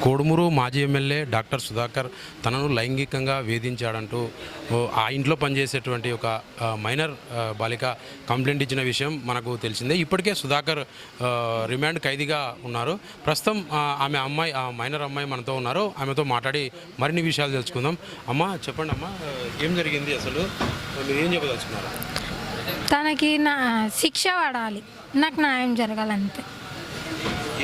కోడుమూరు మాజీ MLA doctor Sudhakar తనను లైంగికంగా వేధించాడంటూ ఆ ఇంట్లో పనిచేసేటువంటి ఒక మైనర్ బాలిక కంప్లైంట్ ఇచ్చిన విషయం మనకు తెలిసిందే. ఇప్పటికే సుధాకర్ రిమాండ్ ఖైదీగా ఉన్నారు. ప్రస్తుతం ఆమె అమ్మాయి, ఆ మైనర్ అమ్మాయి మనతో ఉన్నారు. ఆమెతో మాట్లాడి మరిన్ని విషయాలు తెలుసుకుందాం. అమ్మ, చెప్పండి అమ్మ, ఏం జరిగింది అసలు, మీరు ఏం చెప్పదలుచుకున్నారు? తనకి నా శిక్ష పడాలి, నాకు న్యాయం జరగాలంతే.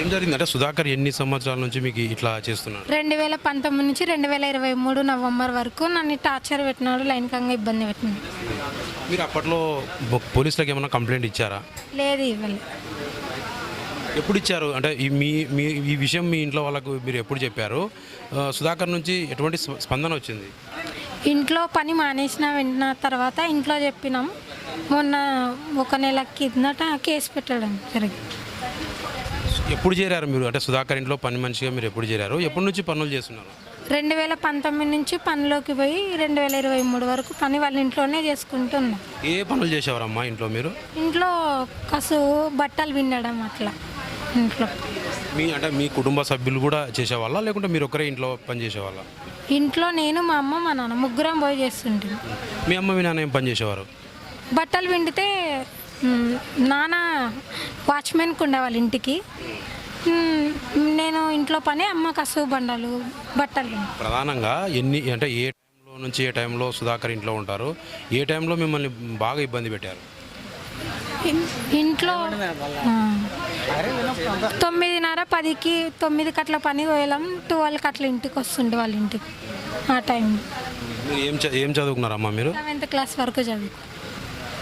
ఏం జరిగిందంటే సుధాకర్ ఎన్ని సంవత్సరాల నుంచి మీకు ఇట్లా చేస్తున్నారు? 2019 నుంచి 2023 నవంబర్ వరకు నన్ను టార్చర్ పెట్టినాడు, లైంగికంగా ఇబ్బంది పెట్టినాడు. మీరు అప్పట్లో పోలీసులకు ఏమైనా కంప్లైంట్ ఇచ్చారా? లేదు, ఇవ్వలేదు. ఎప్పుడు ఇచ్చారు? అంటే ఈ విషయం మీ ఇంట్లో వాళ్ళకు మీరు ఎప్పుడు చెప్పారు? సుధాకర్ నుంచి ఎటువంటి స్పందన వచ్చింది? ఇంట్లో పని మానేసిన వెంటనే తర్వాత ఇంట్లో చెప్పినాం. మొన్న 1 నెల కిందట కేసు పెట్టడం జరిగింది. ఎప్పుడు చేరారు మీరు? అంటే సుధాకర్ ఇంట్లో పని మనిషిగా మీరు ఎప్పుడు చేరారు? ఎప్పటి నుంచి పనులు చేస్తున్నారు? 2019 నుంచి పనిలోకి పోయి 2023 వరకు పని వాళ్ళ ఇంట్లోనే చేసుకుంటున్నాం. ఏ పనులు చేసేవారమ్మా ఇంట్లో మీరు? ఇంట్లో కసువు, బట్టలు విండడం, అట్లా ఇంట్లో. మీ కుటుంబ సభ్యులు కూడా చేసేవాళ్ళ, లేకుంటే మీరు ఒకరే ఇంట్లో పని చేసేవాళ్ళ? ఇంట్లో నేను, మా అమ్మ, మా నాన్న ముగ్గురం పోయి చేస్తుంటాం. మీ అమ్మ మీ నాన్న ఏం పని చేసేవారు? బట్టలు పిండితే నాన్న వాచ్మెన్కి ఉండేవాళ్ళు ఇంటికి, నేను ఇంట్లో పని, అమ్మ కసువు, బండలు, బట్టలు. ప్రధానంగా అంటే ఏ టైంలో నుంచి ఏ టైంలో సుధాకర్ ఇంట్లో ఉంటారు? ఏ టైంలో మిమ్మల్ని బాగా ఇబ్బంది పెట్టారు? ఇంట్లో 9:30, 10కి 9కి అట్లా పని పోయడం, 12కి అట్లా ఇంటికి వస్తుండే వాళ్ళ ఇంటికి. ఆ టైం ఏం చదువుకున్నారమ్మా మీరు? 7th క్లాస్ వరకు చదువు.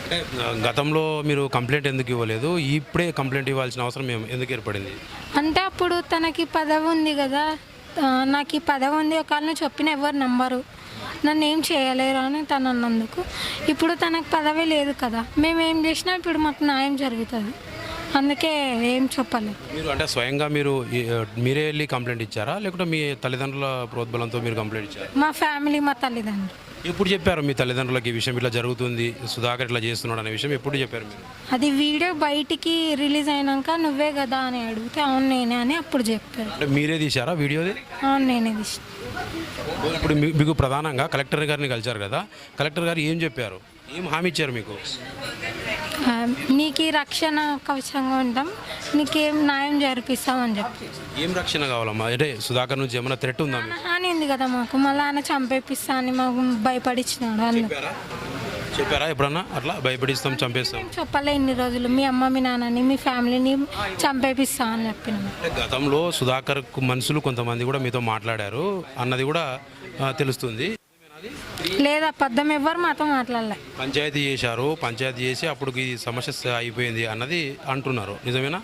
అంటే గతంలో మీరు కంప్లైంట్ ఎందుకు ఇవ్వలేదు? ఇప్పుడే కంప్లైంట్ ఇవ్వాల్సిన అవసరం ఎందుకు ఏర్పడింది? అంటే అప్పుడు తనకి పదవి ఉంది కదా, నాకు ఈ పదవి ఉంది, ఒకవేళ చెప్పిన ఎవరు నమ్మరు, నన్ను ఏం చేయలేరు అని తను అన్నందుకు. ఇప్పుడు తనకు పదవి లేదు కదా, మేము ఏం చేసినా ఇప్పుడు మాకు న్యాయం జరుగుతుంది, అందుకే ఏం చెప్పలేదు. మీరు అంటే స్వయంగా మీరే వెళ్ళి కంప్లైంట్ ఇచ్చారా, లేకుంటే మీ తల్లిదండ్రుల ప్రోద్బలంతో మీరు కంప్లైంట్ ఇచ్చారా? మా ఫ్యామిలీ, మా తల్లిదండ్రులు. ఎప్పుడు చెప్పారు మీ తల్లిదండ్రులకి ఈ విషయం ఇట్లా జరుగుతుంది, సుధాకర్ ఇట్లా చేస్తున్నాడు అనే విషయం ఎప్పుడు చెప్పారు మీరు? అది వీడియో బయటికి రిలీజ్ అయినాక నువ్వే కదా అని అడిగితే అవును నేనే అని అప్పుడు చెప్పారు. అంటే మీరే తీశారా వీడియోది? అవును, నేనే తీసాను. ఇప్పుడు మీకు ప్రధానంగా కలెక్టర్ గారిని కలిశారు కదా, కలెక్టర్ గారు ఏం చెప్పారు, ఏం హామీ ఇచ్చారు మీకు? నీకు రక్షణ కవచంగా ఉంటాం, నీకేం న్యాయం జరిపిస్తామని చెప్పి. ఏం రక్షణ కావాలమ్మా? అంటే సుధాకర్ నుంచి ఏమైనా థ్రెట్ ఉందా? హాని ఉంది కదా మాకు, మళ్ళీ ఆయన చంపేపిస్తా అని మాకు భయపడిచ్చినాడు. చెప్పారా ఎప్పుడన్నా అట్లా భయపడిస్తాం, చంపేస్తాం? చెప్పలే ఇన్ని రోజులు, మీ అమ్మ, మీ నాన్నని, మీ ఫ్యామిలీని చంపేపిస్తా అని చెప్పినాం. గతంలో సుధాకర్ మనుషులు కొంతమంది కూడా మీతో మాట్లాడారు అన్నది కూడా తెలుస్తుంది. లేదా పద్దం ఎవ్వరు మాతో మాట్లాడలే. పంచాయతీ పంచాయతీ చేసి అప్పుడు ఈ సమస్య అయిపోయింది అన్నది అంటున్నారు, నిజమేనా?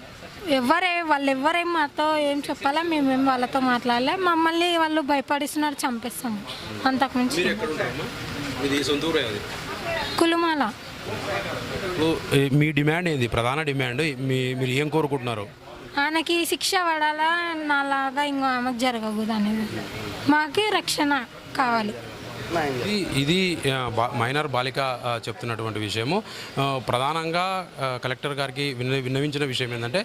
వాళ్ళు ఎవ్వరేం మాతో ఏం చెప్పాలా, మేమేం వాళ్ళతో మాట్లాడలే, మమ్మల్ని వాళ్ళు భయపడిస్తున్నారు, చంపేస్తాము, అంతకుమించి. కులుమాల. మీ డిమాండ్ ఏంది? ప్రధాన డిమాండ్ మీరు ఏం కోరుకుంటున్నారు? ఆయనకి శిక్ష పడాలా, నాలాగా ఇంకో ఆమెకు జరగకూడదు అనేది, మాకు రక్షణ కావాలి. ఇది మైనర్ బాలిక చెప్తున్నటువంటి విషయము. ప్రధానంగా కలెక్టర్ గారికి విన్నవించిన విషయం ఏంటంటే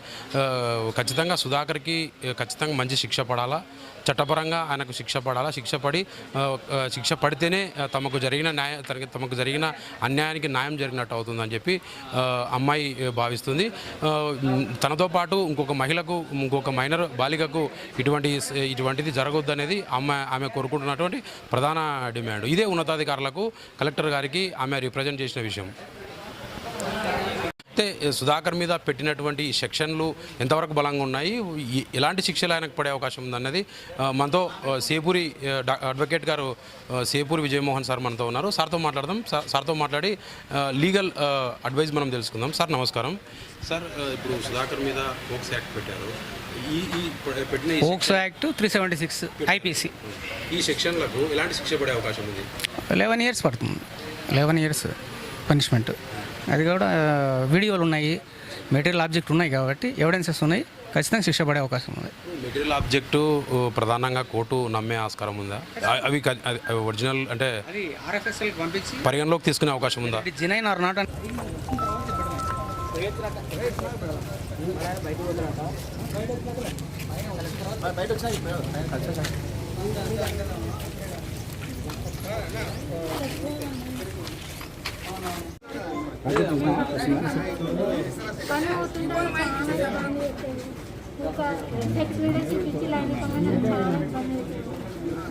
ఖచ్చితంగా సుధాకర్కి ఖచ్చితంగా మంచి శిక్ష పడాలా, చట్టపరంగా ఆయనకు శిక్ష పడాలా, శిక్ష పడితేనే తమకు జరిగిన అన్యాయానికి న్యాయం జరిగినట్టు అవుతుందని చెప్పి అమ్మాయి భావిస్తుంది. తనతో పాటు ఇంకొక మైనర్ బాలికకు ఇటువంటిది జరగొద్దనేది ఆమె కోరుకుంటున్నటువంటి ప్రధాన డిమాండ్. ఇదే ఉన్నతాధికారులకు కలెక్టర్ గారికి ఆమె రిప్రజెంట్ చేసిన విషయం. అయితే సుధాకర్ మీద పెట్టినటువంటి సెక్షన్లు ఎంతవరకు బలంగా ఉన్నాయి, ఎలాంటి శిక్షలు ఆయనకు పడే అవకాశం ఉందన్నది మనతో సేపూరి అడ్వకేట్ గారు సేపూరి విజయమోహన్ సార్ మనతో ఉన్నారు. సార్తో మాట్లాడదాం. సార్తో మాట్లాడి లీగల్ అడ్వైజ్ మనం తెలుసుకుందాం. సార్ నమస్కారం. సార్, ఇప్పుడు సుధాకర్ మీద పోక్సో యాక్ట్ పెట్టారు. POCSO act 376 IPC. ఈ సెక్షన్లకు ఎలాంటి శిక్ష పడే అవకాశం ఉంది? 11 years పడుతుంది. 11 years పనిష్మెంట్. అది కూడా వీడియోలు ఉన్నాయి, మెటీరియల్ ఆబ్జెక్ట్ ఉన్నాయి కాబట్టి, ఎవిడెన్సెస్ ఉన్నాయి, ఖచ్చితంగా శిక్ష పడే అవకాశం ఉంది. మెటీరియల్ ఆబ్జెక్టు ప్రధానంగా కోర్టు నమ్మే ఆస్కారం ఉందా? అవి ఒరిజినల్ అంటే RFSL పంపించి పరిగణలోకి తీసుకునే అవకాశం ఉందా? జెన్యూన్ ఆర్ నాట్ పని అవుతుంటే చాలా ఇబ్బంది అవుతుంది. ఒక సెక్స్ వీడియోస్ ఇచ్చి లైన్ ఇవ్వగానే చాలా ఇబ్బంది అవుతుంది.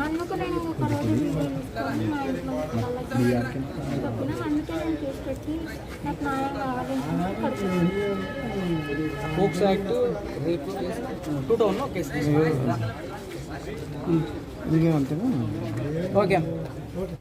అందుకు నేను ఒక రోజు వీడియో తీసుకొని మా ఇంట్లో వాళ్ళకి చెప్పిన అందుకే నేను కేసు పెట్టి నాకు న్యాయం కావాలని ఫోక్స్ యాక్ట్ రేపు 2000 కేసు ఇదిగే అంతేనా? ఓకే